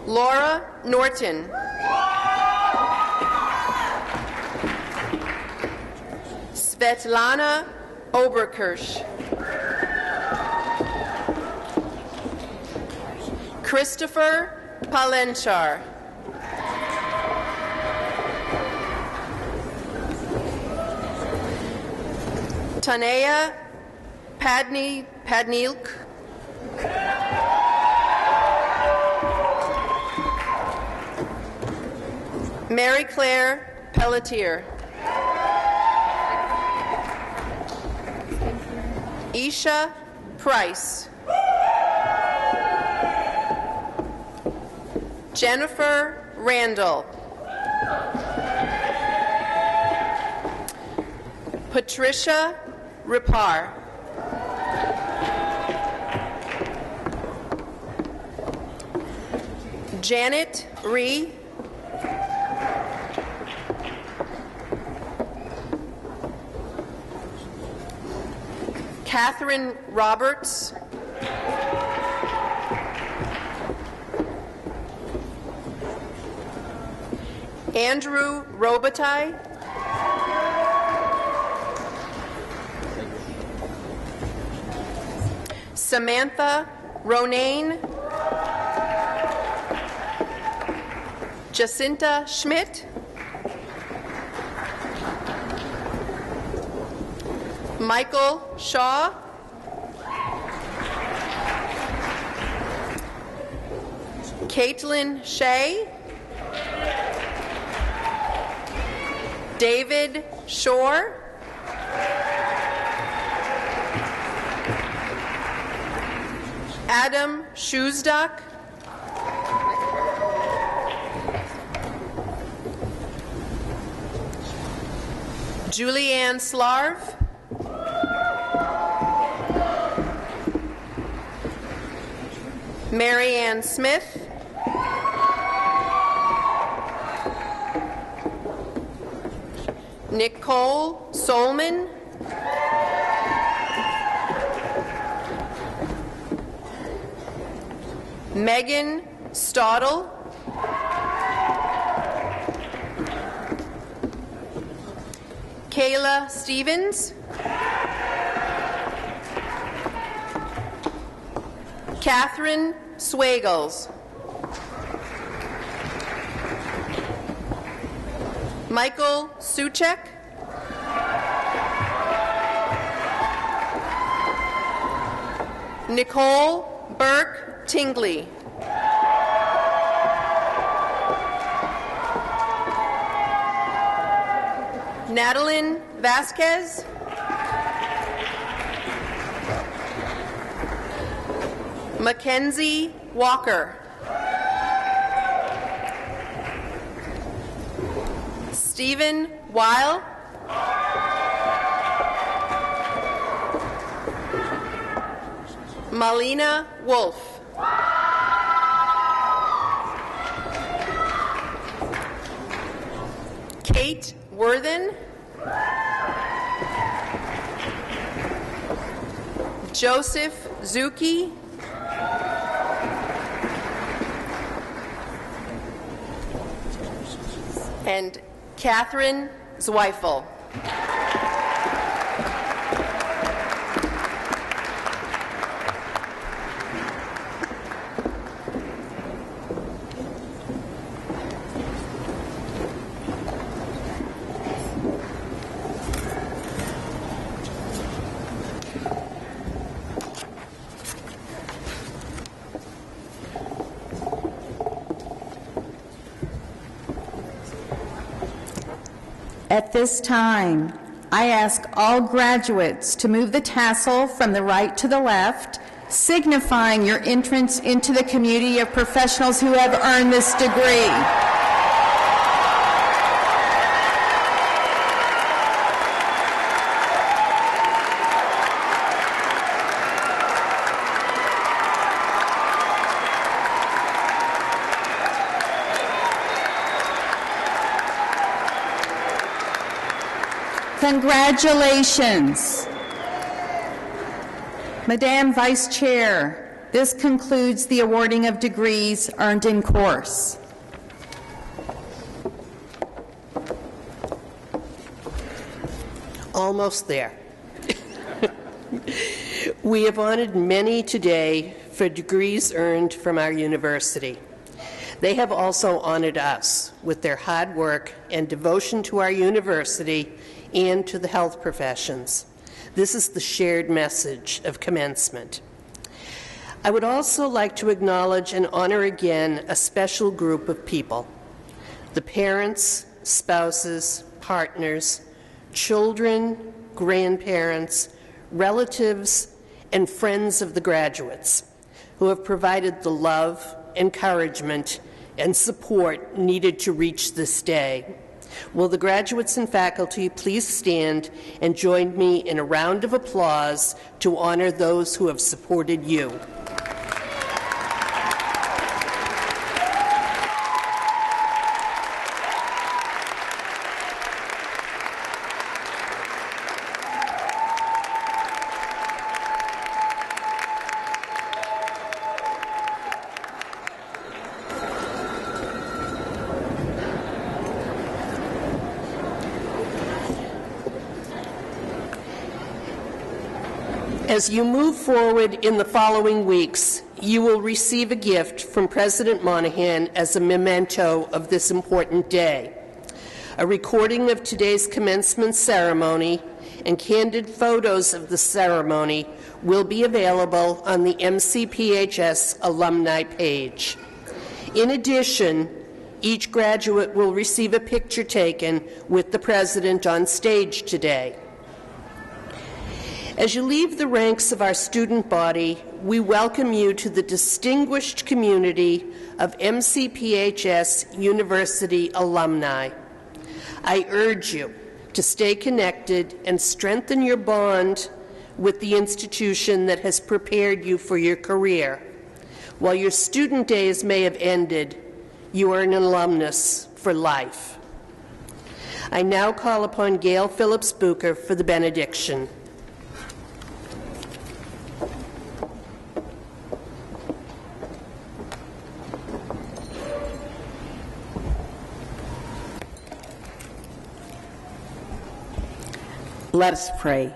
Laura Norton. Svetlana Oberkirsch. Christopher Palenchar. Tanea Padnilk. Mary Claire Pelletier. Isha Price. Jennifer Randall. Patricia Ripar. Janet Ree. Catherine Roberts. Andrew Robitaille. Samantha Ronayne. Jacinta Schmidt. Michael Shaw. Caitlin Shea, David Shore, Adam Shoesduck, Julianne Slarv, Marianne Smith, Nicole Solman, Megan Stottle, Kayla Stevens, Catherine Swagels, Michael Suchek, Nicole Burke Tingley, Natalie Vasquez, Mackenzie Walker, Stephen Weil, Malina Wolf, Kate Worthen, Joseph Zuki, and Catherine Zweifel. At this time, I ask all graduates to move the tassel from the right to the left, signifying your entrance into the community of professionals who have earned this degree. Congratulations. Madam Vice Chair, this concludes the awarding of degrees earned in course. Almost there. We have honored many today for degrees earned from our university. They have also honored us with their hard work and devotion to our university and to the health professions. This is the shared message of commencement. I would also like to acknowledge and honor again a special group of people: the parents, spouses, partners, children, grandparents, relatives, and friends of the graduates who have provided the love, encouragement, and support needed to reach this day. Will the graduates and faculty please stand and join me in a round of applause to honor those who have supported you. As you move forward in the following weeks, you will receive a gift from President Monahan as a memento of this important day. A recording of today's commencement ceremony and candid photos of the ceremony will be available on the MCPHS alumni page. In addition, each graduate will receive a picture taken with the president on stage today. As you leave the ranks of our student body, we welcome you to the distinguished community of MCPHS University alumni. I urge you to stay connected and strengthen your bond with the institution that has prepared you for your career. While your student days may have ended, you are an alumnus for life. I now call upon Gail Phillips Booker for the benediction. Let us pray.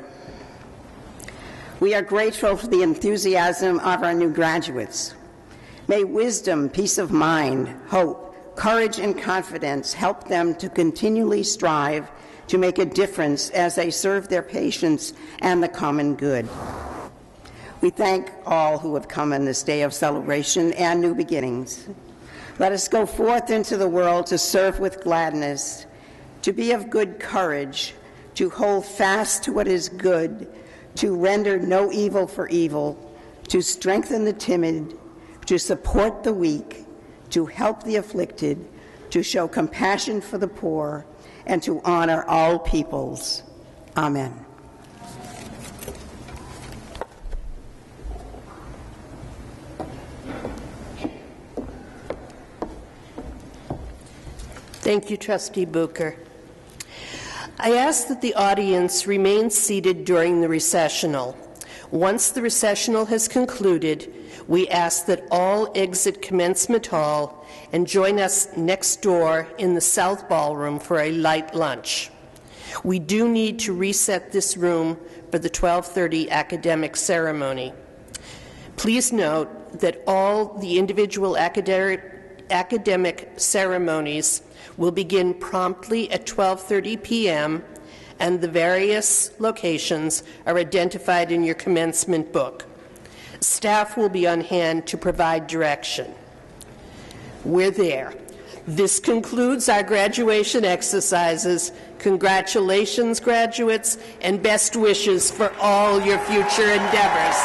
We are grateful for the enthusiasm of our new graduates. May wisdom, peace of mind, hope, courage, and confidence help them to continually strive to make a difference as they serve their patients and the common good. We thank all who have come on this day of celebration and new beginnings. Let us go forth into the world to serve with gladness, to be of good courage, to hold fast to what is good, to render no evil for evil, to strengthen the timid, to support the weak, to help the afflicted, to show compassion for the poor, and to honor all peoples. Amen. Thank you, Trustee Booker. I ask that the audience remain seated during the recessional. Once the recessional has concluded, we ask that all exit Commencement Hall and join us next door in the South Ballroom for a light lunch. We do need to reset this room for the 12:30 academic ceremony. Please note that all the individual academic ceremonies will begin promptly at 12:30 p.m., and the various locations are identified in your commencement book. Staff will be on hand to provide direction. We're there. This concludes our graduation exercises. Congratulations, graduates, and best wishes for all your future endeavors.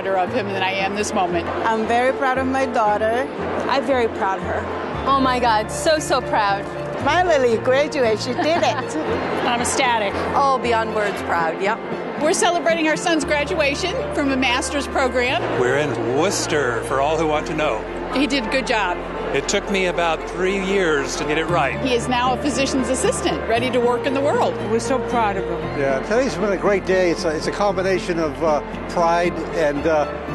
prouder of him than I am this moment. I'm very proud of my daughter. I'm very proud of her. Oh my God, so proud. Finally graduated, she did it. I'm ecstatic. Oh, beyond words proud, yep. We're celebrating our son's graduation from a master's program. We're in Worcester, for all who want to know. He did a good job. It took me about 3 years to get it right. He is now a physician's assistant, ready to work in the world. We're so proud of him. Yeah, today's been a great day. It's a combination of pride and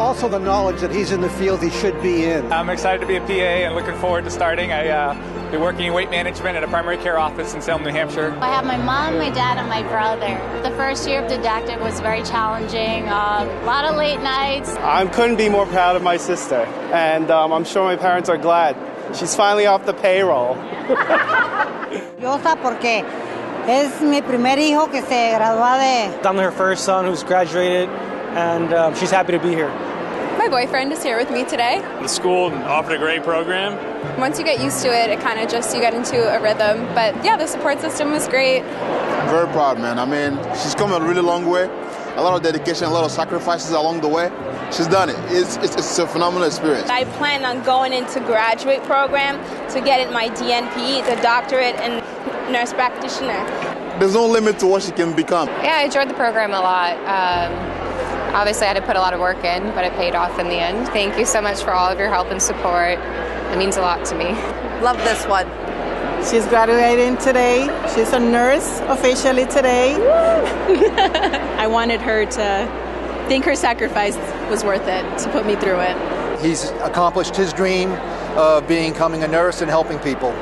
also the knowledge that he's in the field he should be in. I'm excited to be a PA and looking forward to starting. I've been working in weight management at a primary care office in Salem, New Hampshire. I have my mom, my dad, and my brother. The first year of didactic was very challenging. A lot of late nights. I couldn't be more proud of my sister, and I'm sure my parents are glad. She's finally off the payroll. Porque es mi primer hijo que se gradúa de... I'm her first son who's graduated, and she's happy to be here. My boyfriend is here with me today. The school offered a great program. Once you get used to it, it kind of just, you get into a rhythm. But yeah, the support system was great. I'm very proud, man. I mean, she's come a really long way. A lot of dedication, a lot of sacrifices along the way. She's done it. It's a phenomenal experience. I plan on going into graduate program to get my DNP, the doctorate in nurse practitioner. There's no limit to what she can become. Yeah, I enjoyed the program a lot. Obviously, I had to put a lot of work in, but it paid off in the end. Thank you so much for all of your help and support. It means a lot to me. Love this one. She's graduating today. She's a nurse officially today. I wanted her to think her sacrifice was worth it, to put me through it. He's accomplished his dream of becoming a nurse and helping people.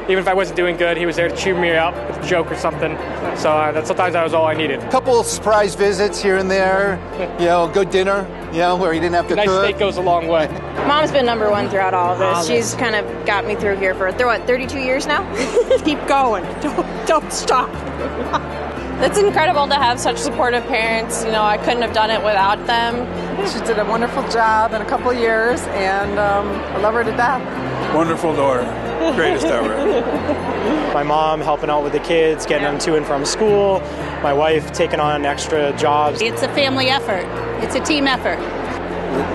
Even if I wasn't doing good, he was there to cheer me up with a joke or something. So sometimes that was all I needed. A couple of surprise visits here and there, good dinner, where he didn't have to nice cook. steak goes a long way. Mom's been number one throughout all of this. She's kind of got me through here for, 32 years now? Keep going. Don't stop. It's incredible to have such supportive parents. I couldn't have done it without them. She did a wonderful job in a couple of years, and I love her to death. Wonderful daughter. Greatest ever. My mom helping out with the kids, getting them to and from school. My wife taking on extra jobs. It's a family effort. It's a team effort.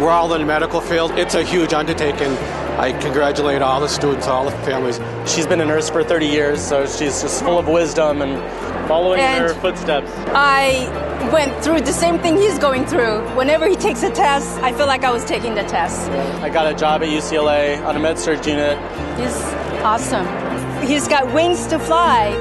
We're all in the medical field. It's a huge undertaking. I congratulate all the students, all the families. She's been a nurse for 30 years, so she's just full of wisdom and following her footsteps. I went through the same thing he's going through. Whenever he takes a test, I feel like I was taking the test. I got a job at UCLA on a med-surg unit. He's awesome. He's got wings to fly.